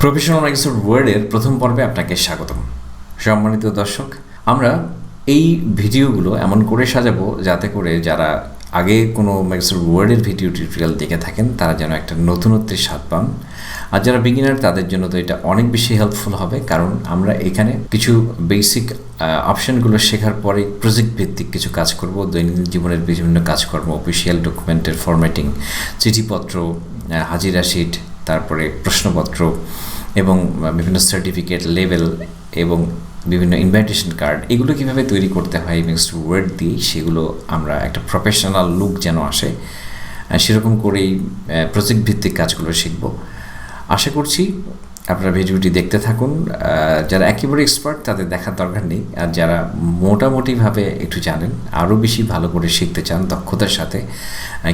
Professional MS ওয়ার্ডের প্রথম পর্বে আপনাকে স্বাগতম। সম্মানিত দর্শক, আমরা এই ভিডিওগুলো এমন করে সাজাবো যাতে করে যারা আগে কোনো MS ওয়ার্ডের ভিডিও টিউটোরিয়াল দেখে থাকেন তারা যেন একটা নতুনত্বের স্বাদ পান, আর যারা বিগিনার তাদের জন্য তো এটা অনেক বেশি হেল্পফুল হবে, কারণ আমরা এখানে কিছু বেসিক অপশনগুলো শেখার পরে প্রজেক্ট ভিত্তিক কিছু কাজ করব। দৈনন্দিন জীবনের বিভিন্ন কাজকর্ম, অফিসিয়াল ডকুমেন্টের ফরম্যাটিং, চিঠিপত্র, হাজিরা শিট, তারপরে প্রশ্নপত্র এবং বিভিন্ন সার্টিফিকেট, লেভেল এবং বিভিন্ন ইনভাইটেশন কার্ড, এগুলো কীভাবে তৈরি করতে হয় MS ওয়ার্ড দিয়ে, সেগুলো আমরা একটা প্রফেশনাল লুক যেন আসে সেরকম করেই প্রজেক্ট ভিত্তিক কাজগুলো শিখব। আশা করছি আপনারা ভিডিওটি দেখতে থাকুন। যারা একেবারে এক্সপার্ট তাদের দেখার দরকার নেই, আর যারা মোটামুটিভাবে একটু জানেন, আরও বেশি ভালো করে শিখতে চান দক্ষতার সাথে,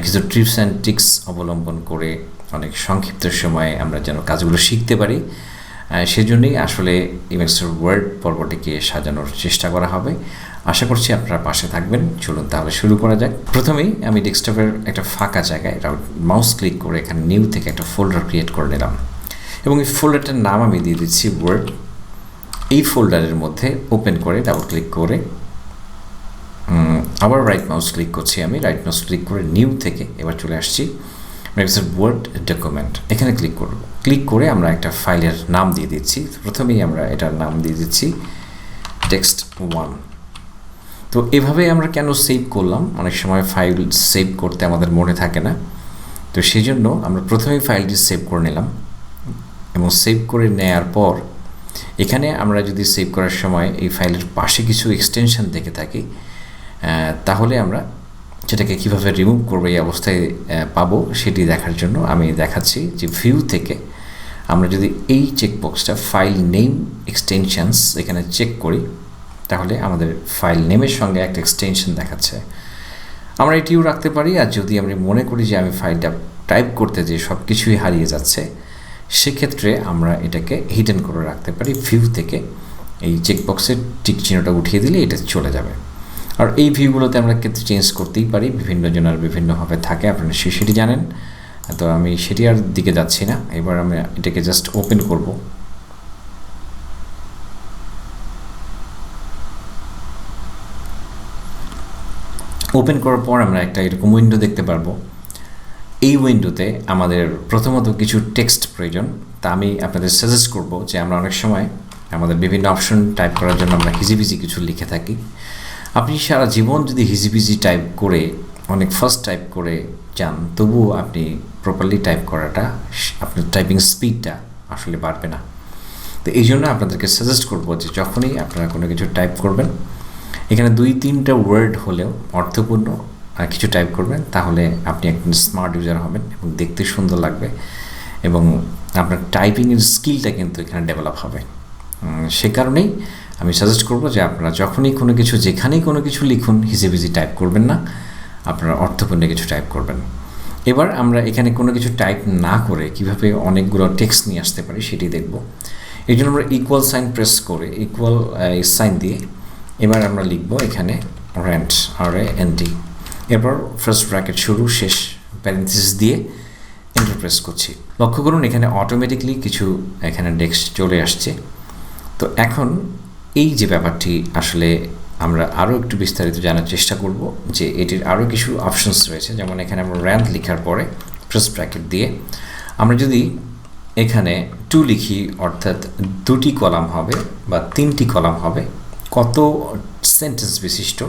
কিছু ট্রিপস অ্যান্ড ট্রিক্স অবলম্বন করে অনেক সংক্ষিপ্ত সময়ে আমরা যেন কাজগুলো শিখতে পারি, সেজন্যই আসলে MS ওয়ার্ড পর্বটিকে সাজানোর চেষ্টা করা হবে। আশা করছি আপনারা পাশে থাকবেন। চলুন তাহলে শুরু করা যাক। প্রথমেই আমি ডেস্কটপের একটা ফাঁকা জায়গায় মাউস ক্লিক করে এখানে নিউ থেকে একটা ফোল্ডার ক্রিয়েট করে নিলাম এবং এই ফোল্ডারটার নাম আমি দিয়ে দিচ্ছি ওয়ার্ড। এই ফোল্ডারের মধ্যে ওপেন করে ডাবল ক্লিক করে আবার রাইট মাউস ক্লিক করছি, আমি রাইট মাউস ক্লিক করে নিউ থেকে এবার চলে আসছি MS ওয়ার্ড ডকুমেন্ট, এখানে ক্লিক করব। ক্লিক করে আমরা একটা ফাইলের নাম দিয়ে দিচ্ছি। প্রথমেই আমরা এটার নাম দিয়ে দিচ্ছি text1। তো এভাবে আমরা কেন সেভ করলাম, অনেক সময় ফাইল সেভ করতে আমাদের মনে থাকে না, তো সেই জন্য আমরা প্রথমেই ফাইলটি সেভ করে নিলাম এবং সেভ করে নেওয়ার পর এখানে আমরা যদি সেভ করার সময় এই ফাইলের পাশে কিছু এক্সটেনশন দেখে থাকি, তাহলে আমরা সেটাকে কীভাবে রিমুভ করবো এই অবস্থায় পাবো সেটি দেখার জন্য আমি দেখাচ্ছি যে ভিউ থেকে আমরা যদি এই চেকবক্সটা ফাইল নেম এক্সটেনশনস এখানে চেক করি, তাহলে আমাদের ফাইল নেমের সঙ্গে একটা এক্সটেনশন দেখাচ্ছে। আমরা এটিও রাখতে পারি, আর যদি আমরা মনে করি যে আমি ফাইলটা টাইপ করতে যে সব কিছুই হারিয়ে যাচ্ছে, সেক্ষেত্রে আমরা এটাকে হিডেন করে রাখতে পারি। ভিউ থেকে এই চেকবক্সের টিক চিহ্নটা উঠিয়ে দিলে এটা চলে যাবে। আর এই ভিউগুলোতে আমরা কিন্তু চেঞ্জ করতেই পারি, বিভিন্ন জনের বিভিন্নভাবে থাকে, আপনারা সেটি জানেন, তো আমি সেটি আর দিকে যাচ্ছি না। এবার আমি এটাকে জাস্ট ওপেন করব। ওপেন করার পর আমরা একটা এরকম উইন্ডো দেখতে পারবো। এই উইন্ডোতে আমাদের প্রথমত কিছু টেক্সট প্রয়োজন, তা আমি আপনাদের সাজেস্ট করব যে আমরা অনেক সময় আমাদের বিভিন্ন অপশন টাইপ করার জন্য আমরা হিজিবিজি কিছু লিখে থাকি। আপনি সারা জীবন যদি হিজিবিজি টাইপ করে অনেক ফাস্ট টাইপ করে যান, তবুও আপনি প্রপারলি টাইপ করাটা, আপনার টাইপিং স্পিডটা আসলে বাড়বে না। তো এই জন্য আপনাদেরকে সাজেস্ট করব যে যখনই আপনারা কোনো কিছু টাইপ করবেন, এখানে 2-3টা ওয়ার্ড হলেও অর্থপূর্ণ কিছু টাইপ করবেন, তাহলে আপনি একজন স্মার্ট ইউজার হবেন এবং দেখতে সুন্দর লাগবে এবং আপনার টাইপিংয়ের স্কিলটা কিন্তু এখানে ডেভেলপ হবে। সে কারণেই আমি সাজেস্ট করব যে আপনারা যখনই কোনো কিছু, যেখানেই কোনো কিছু লিখুন, হিজিবিজি টাইপ করবেন না, আপনারা অর্থপূর্ণ কিছু টাইপ করবেন। এবার আমরা এখানে কোনো কিছু টাইপ না করে কিভাবে অনেকগুলো টেক্সট নিয়ে আসতে পারি সেটি দেখব। এই জন্য আমরা ইকুয়াল সাইন প্রেস করে, ইকুয়াল সাইন দিয়ে এবার আমরা লিখব এখানে রেন্ট, RANT, এরপর ফার্স্ট ব্র্যাকেট শুরু শেষ প্যারেনথেসিস দিয়ে এন্টার প্রেস করছি। লক্ষ্য করুন এখানে অটোমেটিকলি কিছু এখানে টেক্সট চলে আসছে। তো এখন এই যে ব্যাপারটি আসলে আমরা আরও একটু বিস্তারিত জানার চেষ্টা করব যে এটির আরও কিছু অপশনস রয়েছে। যেমন এখানে আমরা র্যান্ট লেখার পরে ফার্স্ট ব্র্যাকেট দিয়ে আমরা যদি এখানে 2 লিখি, অর্থাৎ 2টি কলাম হবে বা 3টি কলাম হবে, কত সেন্টেন্স বিশিষ্ট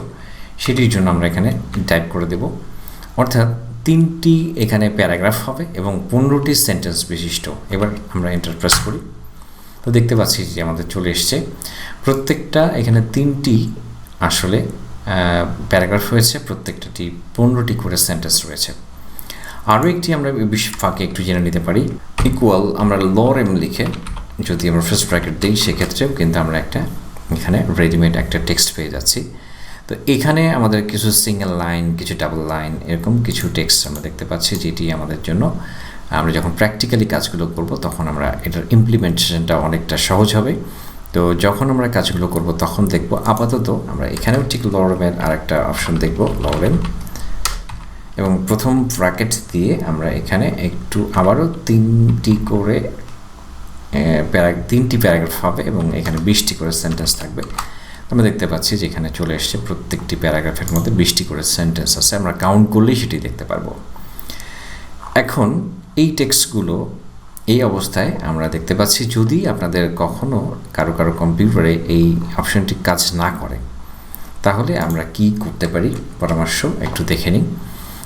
সেটির জন্য আমরা এখানে টাইপ করে দেব। অর্থাৎ 3টি এখানে প্যারাগ্রাফ হবে এবং 15টি সেন্টেন্স বিশিষ্ট। এবার আমরা এন্টার প্রেস করি, তো দেখতে পাচ্ছি যে আমাদের চলে এসছে। প্রত্যেকটা এখানে 3টি আসলে প্যারাগ্রাফ হয়েছে, প্রত্যেকটাটি 15টি করে সেন্টেন্স রয়েছে। আরও একটি আমরা ফাঁকে একটু জেনে নিতে পারি। ইকুয়াল আমরা LOREM লিখে যদি আমরা ফার্স্ট ব্র্যাকেট দিই, সেক্ষেত্রেও কিন্তু আমরা একটা এখানে রেডিমেড একটা টেক্সট পেয়ে যাচ্ছি। তো এখানে আমাদের কিছু সিঙ্গেল লাইন, কিছু ডাবল লাইন, এরকম কিছু টেক্সট আমরা দেখতে পাচ্ছি, যেটি আমাদের জন্য আমরা যখন প্র্যাকটিক্যালি কাজগুলো করব তখন আমরা এটার ইমপ্লিমেন্টেশনটা অনেকটা সহজ হবে। তো যখন আমরা কাজগুলো করব তখন দেখব। আপাতত আমরা এখানেও ঠিক LOREM-এর আরেকটা অপশন দেখব, LOREM, এবং প্রথম ব্র্যাকেট দিয়ে আমরা এখানে একটু আবারও 3টি করে তিনটি প্যারাগ্রাফ হবে এবং এখানে 20টি করে সেন্টেন্স থাকবে। আমরা দেখতে পাচ্ছি যে এখানে চলে এসছে প্রত্যেকটি প্যারাগ্রাফের মধ্যে 20টি করে সেন্টেন্স আছে, আমরা কাউন্ট করলেই সেটি দেখতে পারবো। এখন এই টেক্সটগুলো এই অবস্থায় আমরা দেখতে পাচ্ছি, যদি আপনাদের কখনো কারো কম্পিউটারে এই অপশনটি কাজ না করে তাহলে আমরা কি করতে পারি পরামর্শ একটু দেখে নিই।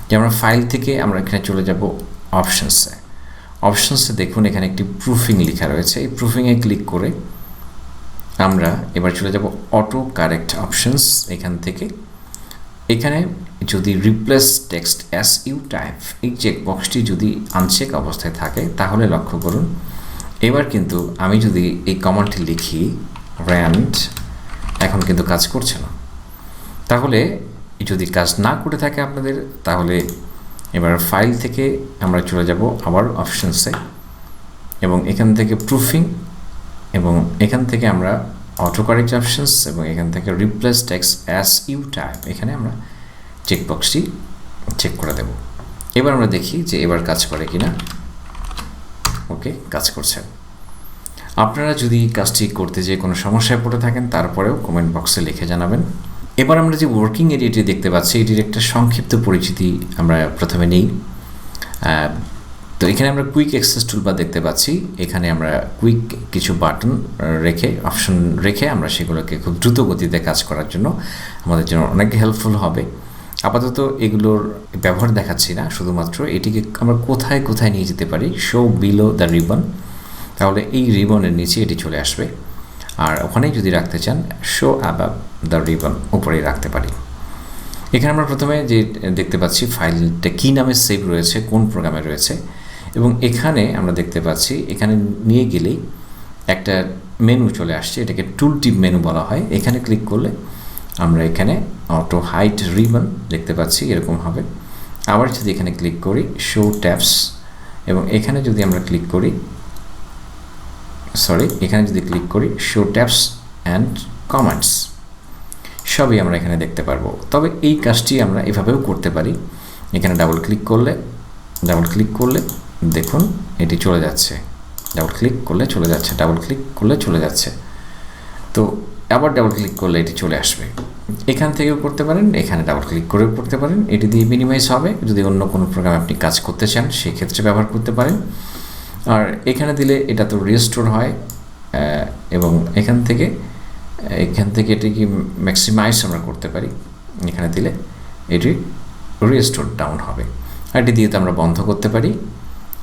যে আমরা ফাইল থেকে আমরা এখানে চলে যাব অপশনসে দেখুন এখানে একটি প্রুফিং লেখা রয়েছে। এই প্রুফিংয়ে ক্লিক করে আমরা এবার চলে যাব অটো কারেক্ট অপশনস। এখান থেকে এখানে যদি replace text as you type এই চেকবক্সটি যদি আনচেক অবস্থায় থাকে তাহলে লক্ষ্য করুন এবার কিন্তু আমি যদি এই কমান্ডটি লিখি র্যান্ড, এখন কিন্তু কাজ করছে না। তাহলে যদি কাজ না করে থাকে আপনাদের, তাহলে এবার ফাইল থেকে আমরা চলে যাব আবার অপশনসে এবং এখান থেকে প্রুফিং এবং এখান থেকে আমরা অটো কারেক্ট অপশনস এবং এখান থেকে replace text as you type, এখানে আমরা চেকবক্সটি চেক করে দেব। এবার আমরা দেখি যে এবার কাজ করে কিনা। ওকে, কাজ করছে। আপনারা যদি কাজটি করতে যেয়ে কোনো সমস্যায় পড়ে থাকেন তারপরেও কমেন্ট বক্সে লিখে জানাবেন। এবার আমরা যে ওয়ার্কিং এরিয়াটি দেখতে পাচ্ছি এটির একটা সংক্ষিপ্ত পরিচিতি আমরা প্রথমে নেই। তো এখানে আমরা কুইক অ্যাক্সেস টুলবার দেখতে পাচ্ছি। এখানে আমরা কুইক কিছু বাটন অপশন রেখে আমরা সেগুলোকে খুব দ্রুত গতিতে কাজ করার জন্য আমাদের জন্য অনেক হেল্পফুল হবে। আপাতত এগুলোর ব্যবহার দেখাচ্ছি না, শুধুমাত্র এটিকে আমরা কোথায় কোথায় নিয়ে যেতে পারি। শো বিলো দ্য রিবন, তাহলে এই রিবনের নিচে এটি চলে আসবে। আর ওখানেই যদি রাখতে চান শো অ্যাবাভ দ্য রিবন, উপরেই রাখতে পারি। এখানে আমরা প্রথমে যে দেখতে পাচ্ছি ফাইলটা কী নামে সেভ রয়েছে, কোন প্রোগ্রামে রয়েছে, এবং এখানে আমরা দেখতে পাচ্ছি এখানে নিয়ে গেলেই একটা মেনু চলে আসছে, এটাকে টুল টিপ মেনু বলা হয়। এখানে ক্লিক করলে আমরা এখানে অটো হাইট রিবন দেখতে পাচ্ছি, এরকম হবে। আবার যদি এখানে ক্লিক করি শো ট্যাবস এবং এখানে যদি আমরা ক্লিক করি এখানে যদি ক্লিক করি শো ট্যাবস অ্যান্ড কমেন্টস, সবই আমরা এখানে দেখতে পারবো। তবে এই কাজটি আমরা এভাবেও করতে পারি। এখানে ডাবল ক্লিক করলে দেখুন এটি চলে যাচ্ছে, ডাবল ক্লিক করলে চলে যাচ্ছে, ডাবল ক্লিক করলে চলে যাচ্ছে। তো আবার ডাবল ক্লিক করলে এটি চলে আসবে। এখান থেকেও করতে পারেন, এখানে ডাবল ক্লিক করেও করতে পারেন। এটি দিয়ে মিনিমাইজ হবে। যদি অন্য কোনো প্রোগ্রামে আপনি কাজ করতে চান সেক্ষেত্রে ব্যবহার করতে পারেন। আর এখানে দিলে এটা তো রিস্টোর হয় এবং এখান থেকে এটিকে ম্যাক্সিমাইজ আমরা করতে পারি। এখানে দিলে এটি রিস্টোর ডাউন হবে। আর এটি দিয়ে তো আমরা বন্ধ করতে পারি।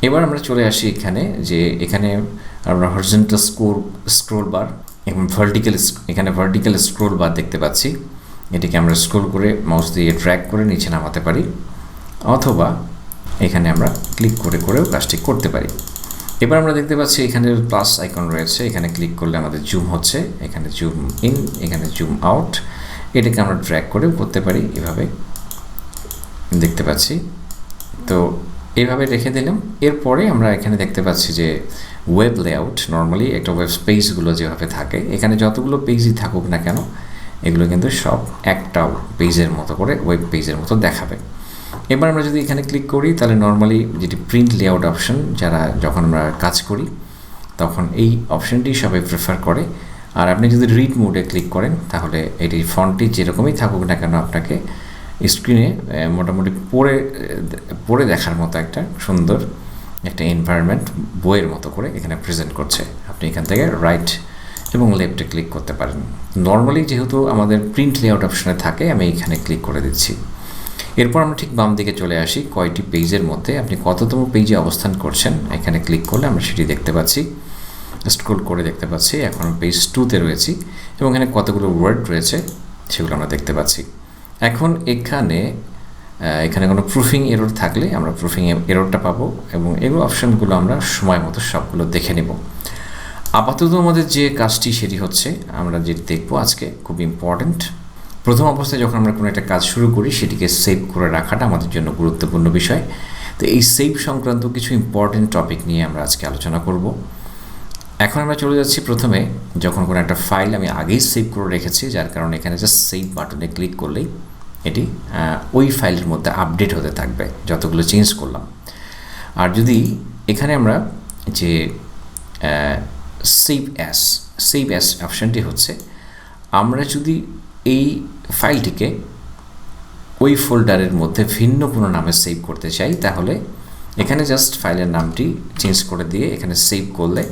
এবার আমরা চলে আসি এখানে আমরা হরিজন্টাল স্ক্রোল বার এবং ভার্টিক্যাল স্ক্রোল বার দেখতে পাচ্ছি। এটিকে আমরা স্ক্রোল করে মাউস দিয়ে ড্র্যাগ করে নিচে নামাতে পারি, অথবা এখানে আমরা ক্লিক করেও কাজটি করতে পারি। এবার আমরা দেখতে পাচ্ছি এখানে প্লাস আইকন রয়েছে, এখানে ক্লিক করলে আমাদের জুম হচ্ছে, এখানে জুম ইন, এখানে জুম আউট। এটাকে আমরা ড্র্যাগ করেও করতে পারি, এভাবে দেখতে পাচ্ছি। তো এইভাবে রেখে দিলাম। এরপরে আমরা এখানে দেখতে পাচ্ছি যে ওয়েব লেআউট, নর্মালি একটা ওয়েব পেজগুলো যেভাবে থাকে, এখানে যতগুলো পেজই থাকুক না কেন এগুলো কিন্তু সব একটা পেজের মতো করে ওয়েব পেজের মতো দেখাবে। এবার আমরা যদি এখানে ক্লিক করি তাহলে নর্মালি যেটি প্রিন্ট লেআউট অপশন, যখন আমরা কাজ করি তখন এই অপশনটি সবাই প্রেফার করে। আর আপনি যদি রিড মোডে ক্লিক করেন তাহলে এটি ফন্টটি যেরকমই থাকুক না কেন আপনাকে স্ক্রিনে মোটামুটি পড়ে দেখার মতো একটা সুন্দর একটা এনভায়রনমেন্ট বইয়ের মতো করে এখানে প্রেজেন্ট করছে। আপনি এখান থেকে রাইট এবং লেফটে ক্লিক করতে পারেন। নর্মালি যেহেতু আমাদের প্রিন্ট লেআউট অপশনে থাকে আমি এখানে ক্লিক করে দিচ্ছি। এরপর আমরা ঠিক বাম দিকে চলে আসি, কয়টি পেজের মধ্যে আপনি কততম পেজে অবস্থান করছেন এখানে ক্লিক করলে আমরা সেটি দেখতে পাচ্ছি। স্ক্রল করে দেখতে পাচ্ছি এখন পেজ 2-তে রয়েছি এবং এখানে কতগুলো ওয়ার্ড রয়েছে সেগুলো আমরা দেখতে পাচ্ছি। এখন এখানে কোনো প্রুফিং এরর থাকলে আমরা প্রুফিং এররটা পাবো এবং এগুলো অপশানগুলো আমরা সময় মতো সবগুলো দেখে নেব। আপাতত আমাদের যে কাজটি সেটি হচ্ছে আমরা যেটি দেখবো আজকে খুব ইম্পর্ট্যান্ট। প্রথম অবস্থায় যখন আমরা কোনো একটা কাজ শুরু করি সেটিকে সেভ করে রাখাটা আমাদের জন্য গুরুত্বপূর্ণ বিষয়। তো এই সেভ সংক্রান্ত কিছু ইম্পর্ট্যান্ট টপিক নিয়ে আমরা আজকে আলোচনা করব। এখন আমরা চলে যাচ্ছি প্রথমে, যখন কোনো একটা ফাইল আমি আগেই সেভ করে রেখেছি, যার কারণে এখানে জাস্ট সেভ বাটনে ক্লিক করলেই এটি ওই ফাইলের মধ্যে আপডেট হতে থাকবে যতগুলো চেঞ্জ করলাম। আর যদি এখানে আমরা যে সেভ অ্যাস অপশানটি হচ্ছে আমরা যদি এই ফাইলটিকে ওই ফোল্ডারের মধ্যে ভিন্ন কোনো নামে সেভ করতে চাই, তাহলে এখানে জাস্ট ফাইলের নামটি চেঞ্জ করে দিয়ে এখানে সেভ করলে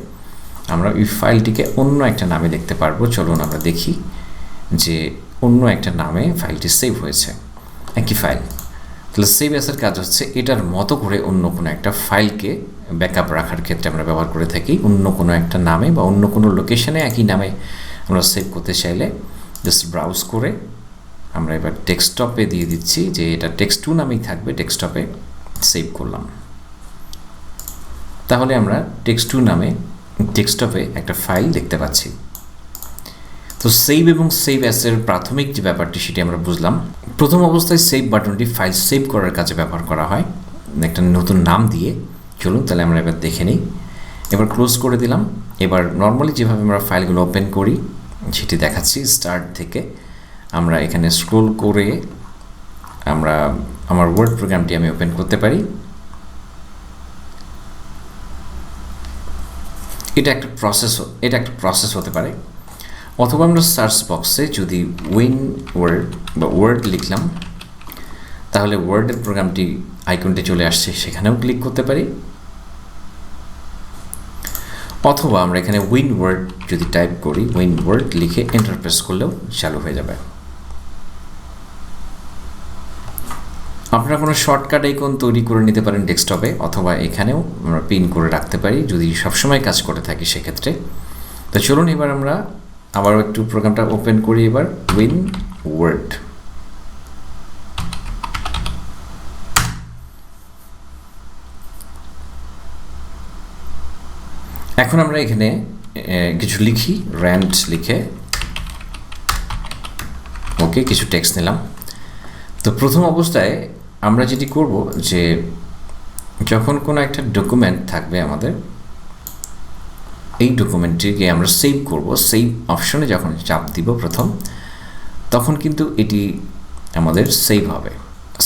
আমরা ওই ফাইলটিকে অন্য একটা নামে দেখতে পারবো। চলুন আমরা দেখি যে অন্য একটা নামে ফাইলটি সেভ হয়েছে, একই ফাইল। তাহলে সেভ অ্যাসের কাজ হচ্ছে এটার মতো করে অন্য কোনো একটা ফাইলকে ব্যাকআপ রাখার ক্ষেত্রে আমরা ব্যবহার করে থাকি। অন্য কোনো একটা নামে বা অন্য কোনো লোকেশনে একই নামে আমরা সেভ করতে চাইলে জাস্ট ব্রাউজ করে আমরা এবার ডেস্কটপে দিয়ে দিচ্ছি যে এটা টেক্সট2 নামেই থাকবে, ডেস্কটপে সেভ করলাম। তাহলে আমরা টেক্সট2 নামে ডেস্কটপে একটা ফাইল দেখতে পাচ্ছি। তো সেভ এবং সেভ অ্যাসের প্রাথমিক যে ব্যাপারটি সেটি আমরা বুঝলাম। প্রথম অবস্থায় সেভ বাটনটি ফাইল সেভ করার কাজে ব্যবহার করা হয় একটা নতুন নাম দিয়ে। চলুন তাহলে আমরা এবার দেখে নিই। এবার ক্লোজ করে দিলাম। এবার নর্মালি যেভাবে আমরা ফাইলগুলো ওপেন করি সেটি দেখাচ্ছি। স্টার্ট থেকে আমরা এখানে স্ক্রোল করে আমরা আমার ওয়ার্ড প্রোগ্রামটি আমি ওপেন করতে পারি। এটা একটা প্রসেস হতে পারে। অথবা আমরা সার্চ বক্সে যদি ওয়ার্ড বা ওয়ার্ড লিখলাম তাহলে ওয়ার্ডের প্রোগ্রামটি আইকনটি চলে আসছে, সেখানেও ক্লিক করতে পারি। অথবা আমরা এখানে ওয়ার্ড যদি টাইপ করি, ওয়ার্ড লিখে এন্টার প্রেস করলেও চালু হয়ে যাবে। আপনারা কোনো শর্টকাট আইকন তৈরি করে নিতে পারেন ডেস্কটপে, অথবা এখানেও আমরা পিন করে রাখতে পারি যদি সবসময় কাজ করে থাকি সেক্ষেত্রে। তো চলুন এবার আমরা আবারও একটু প্রোগ্রামটা ওপেন করি। এবার ওয়ার্ড এখন আমরা এখানে কিছু লিখি, র্যান্ড লিখে ওকে কিছু টেক্সট নিলাম। তো প্রথম অবস্থায় আমরা যেটি করব যে যখন কোনো একটা ডকুমেন্ট থাকবে আমাদের, এই ডকুমেন্টটিকে আমরা সেভ করব। সেভ অপশনে যখন চাপ দিব প্রথম, তখন কিন্তু এটি আমাদের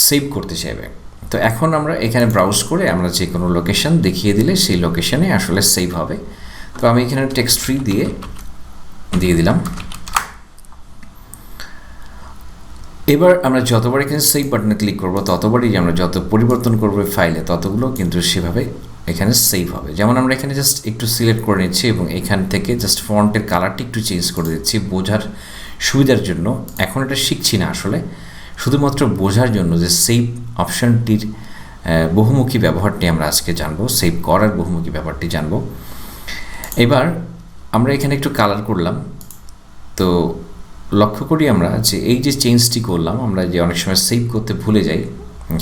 সেভ করতে চাইবে। তো এখন আমরা এখানে ব্রাউজ করে আমরা যে কোনো লোকেশন দেখিয়ে দিলে সেই লোকেশনে আসলে সেভ হবে। তো আমি এখানে টেক্সট ফ্রি দিয়ে দিলাম। এবার আমরা যতবার এখানে সেভ বাটনে ক্লিক করব ততবারই আমরা যত পরিবর্তন করব ফাইলে ততগুলো কিন্তু সেভাবে এখানে সেভ হবে। যেমন আমরা এখানে জাস্ট একটু সিলেক্ট করে নিচ্ছি এবং এখান থেকে জাস্ট ফন্টের কালারটি একটু চেঞ্জ করে দিচ্ছি বোঝার সুবিধার জন্য। এখন এটা শিখছি না, আসলে শুধুমাত্র বোঝার জন্য যে সেভ অপশানটির বহুমুখী ব্যবহারটি আমরা আজকে জানবো, সেভ করার বহুমুখী ব্যাপারটি জানবো। এবার আমরা এখানে একটু কালার করলাম। তো লক্ষ্য করি আমরা যে এই যে চেঞ্জটি করলাম, আমরা যে অনেক সময় সেভ করতে ভুলে যাই,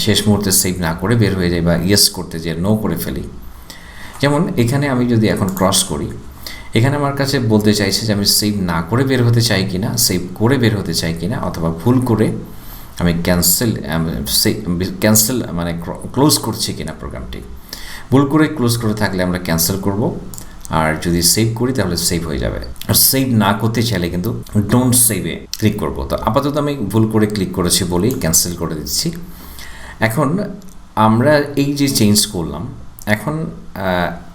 শেষ মুহূর্তে সেভ না করে বের হয়ে যাই বা ইয়েস করতে যে নো করে ফেলি। যেমন এখানে আমি যদি এখন ক্রস করি, এখানে আমার কাছে বলতে চাইছে যে আমি সেভ না করে বের হতে চাই কিনা, সেভ করে বের হতে চাই কিনা, অথবা ভুল করে আমি ক্যান্সেল মানে ক্লোজ করছি কিনা প্রোগ্রামটি। ভুল করে ক্লোজ করে থাকলে আমরা ক্যান্সেল করব, আর যদি সেভ করি তাহলে সেভ হয়ে যাবে। আর সেভ না করতে চাইলে কিন্তু ডোন্ট সেভে ক্লিক করব। তো আপাতত আমি ভুল করে ক্লিক করেছি বলেই ক্যান্সেল করে দিচ্ছি। এখন আমরা এই যে চেঞ্জ করলাম, এখন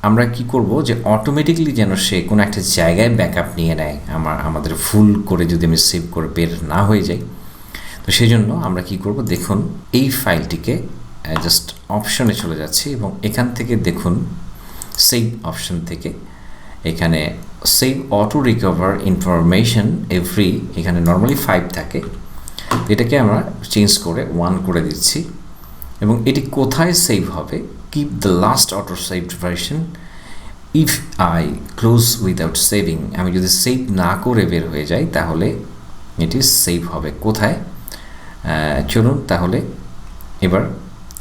আমরা কি করব যে অটোমেটিকলি যেন সে কোনো একটা জায়গায় ব্যাকআপ নিয়ে নেয়, আমাদের ভুল করে যদি আমি সেভ করে বের না হয়ে যাই। তো সেই জন্য আমরা কি করব, দেখুন এই ফাইলটিকে জাস্ট অপশনে চলে যাচ্ছি এবং এখান থেকে দেখুন সেভ অপশন থেকে এখানে save auto recover information every, এখানে নর্মালি 5 থাকে, এটাকে আমরা চেঞ্জ করে 1 করে দিচ্ছি। এবং এটি কোথায় সেভ হবে, keep the last auto saved version if I close without saving, আমি যদি সেভ না করে বের হয়ে যাই তাহলে এটি সেভ হবে কোথায়। চলুন তাহলে এবার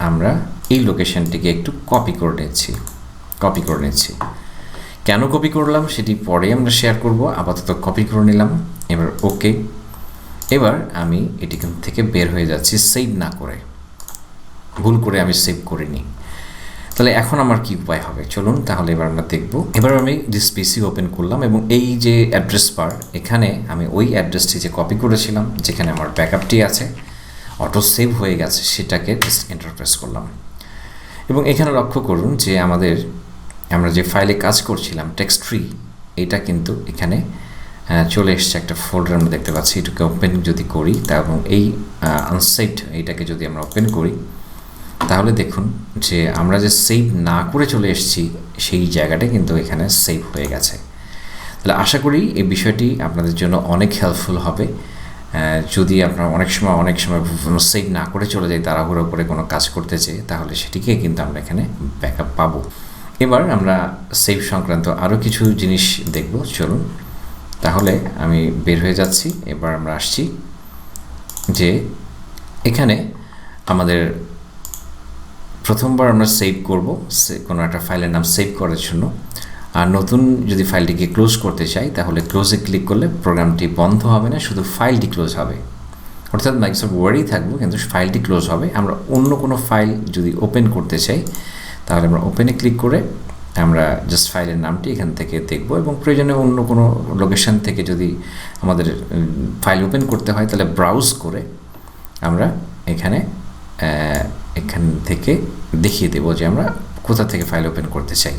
আমরা এই লোকেশনটিকে একটু কপি করে নিচ্ছি। কেন কপি করলাম সেটি পরে আমরা শেয়ার করব, আপাতত কপি করে নিলাম। এবার ওকে। এবার আমি এটি থেকে বের হয়ে যাচ্ছি সেভ না করে, ভুল করে আমি সেভ করিনি। তাহলে এখন আমার কি উপায় হবে, চলুন তাহলে এবার আমরা দেখব। এবার আমি দিস পিসি ওপেন করলাম এবং এই যে অ্যাড্রেস বার, এখানে আমি ওই অ্যাড্রেসটি যে কপি করেছিলাম যেখানে আমার ব্যাকআপটি আছে, অটো সেভ হয়ে গেছে, সেটাকে জাস্ট এন্টার প্রেস করলাম। এবং এখানে লক্ষ্য করুন যে আমরা যে ফাইলে কাজ করছিলাম টেক্সট ফ্রি, এটা কিন্তু এখানে চলে এসছে একটা ফোল্ডার আমরা দেখতে পাচ্ছি। এটাকে ওপেন যদি করি এবং এই আনসেভড এইটাকে যদি আমরা ওপেন করি তাহলে দেখুন যে আমরা যে সেভ না করে চলে এসেছি সেই জায়গাটা কিন্তু এখানে সেভ হয়ে গেছে। তাহলে আশা করি এই বিষয়টি আপনাদের জন্য অনেক হেল্পফুল হবে। যদি আপনারা অনেক সময় সেভ না করে চলে যাই, তাড়াহুড়ো করে কোনো কাজ করতে চাই, তাহলে সেটিকে কিন্তু আমরা এখানে ব্যাকআপ পাবো। এবার আমরা সেভ সংক্রান্ত আরও কিছু জিনিস দেখব, চলুন। তাহলে আমি বের হয়ে যাচ্ছি। এবার আমরা আসছি যে এখানে আমাদের প্রথমবার আমরা সেভ করব কোনো একটা ফাইলের নাম সেভ করার জন্য। আর নতুন যদি ফাইলটিকে ক্লোজ করতে চাই তাহলে ক্লোজে ক্লিক করলে প্রোগ্রামটি বন্ধ হবে না, শুধু ফাইলটি ক্লোজ হবে। অর্থাৎ মাইক্রোসফট ওয়ার্ডেই থাকবো কিন্তু ফাইলটি ক্লোজ হবে। আমরা অন্য কোনো ফাইল যদি ওপেন করতে চাই তাহলে আমরা ওপেনে ক্লিক করে আমরা জাস্ট ফাইলের নামটি এখান থেকে দেখব, এবং প্রয়োজনে অন্য কোনো লোকেশন থেকে যদি আমাদের ফাইল ওপেন করতে হয় তাহলে ব্রাউজ করে আমরা এখান থেকে দেখিয়ে দেব যে আমরা কোথা থেকে ফাইল ওপেন করতে চাই।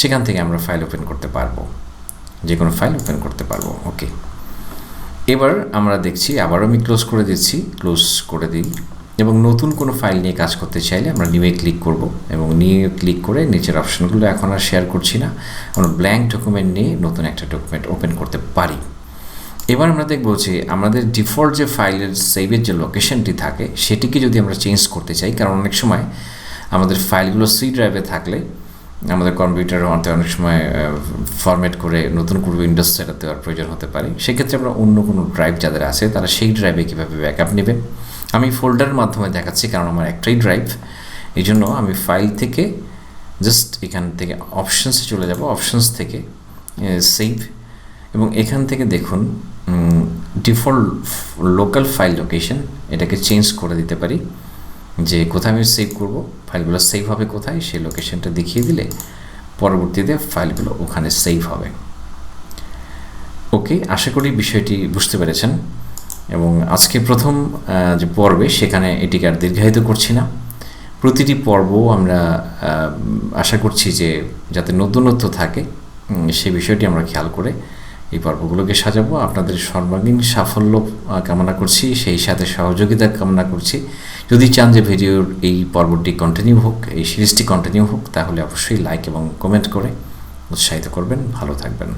সেখান থেকে আমরা ফাইল ওপেন করতে পারবো, যে কোনো ফাইল ওপেন করতে পারবো। ওকে, এবার আমরা দেখছি, আবারও আমি ক্লোজ করে দিচ্ছি, ক্লোজ করে দিই। এবং নতুন কোনো ফাইল নিয়ে কাজ করতে চাইলে আমরা নিউয়ে ক্লিক করব, এবং নিয়ে ক্লিক করে নিচের অপশনগুলো এখন আর শেয়ার করছি না, আমরা ব্ল্যাঙ্ক ডকুমেন্ট নিয়ে নতুন একটা ডকুমেন্ট ওপেন করতে পারি। এবার আমরা দেখব যে আমাদের ডিফল্ট যে ফাইলের সেভের যে লোকেশনটি থাকে সেটিকে যদি আমরা চেঞ্জ করতে চাই, কারণ অনেক সময় আমাদের ফাইলগুলো সি ড্রাইভে থাকলে আমাদের কম্পিউটারে অনেক সময় ফরম্যাট করে নতুন করে উইন্ডোজ সেটআপ দেওয়ার প্রয়োজন হতে পারে। সেক্ষেত্রে আমরা অন্য কোনো ড্রাইভ যাদের আছে তারা সেই ড্রাইভে কীভাবে ব্যাকআপ নেবেন আমি ফোল্ডারের মাধ্যমে দেখাচ্ছি, কারণ আমার একটাই ড্রাইভ। এই জন্য আমি ফাইল থেকে জাস্ট এখান থেকে অপশনসে চলে যাব, অপশনস থেকে সেভ, এবং এখান থেকে দেখুন ডিফল্ট লোকাল ফাইল লোকেশন এটাকে চেঞ্জ করে দিতে পারি, যে কোথায় আমি সেভ করব, ফাইলগুলো সেভ হবে কোথায় সেই লোকেশনটা দেখিয়ে দিলে পরবর্তীতে ফাইলগুলো ওখানে সেভ হবে। ওকে, আশা করি বিষয়টি বুঝতে পেরেছেন। এবং আজকে প্রথম যে পর্বে সেখানে এটিকে আর দীর্ঘায়িত করছি না। প্রতিটি পর্ব আমরা আশা করছি যে যাতে নতুনত্ব থাকে সে বিষয়টি আমরা খেয়াল করে এই পর্বগুলোকে সাজাবো। আপনাদের সর্বাঙ্গীন সাফল্য কামনা করছি, সেই সাথে সহযোগিতা কামনা করছি। যদি চান যে ভিডিওর এই পর্বটি কন্টিনিউ হোক, এই সিরিজটি কন্টিনিউ হোক, তাহলে অবশ্যই লাইক এবং কমেন্ট করে উৎসাহিত করবেন। ভালো থাকবেন।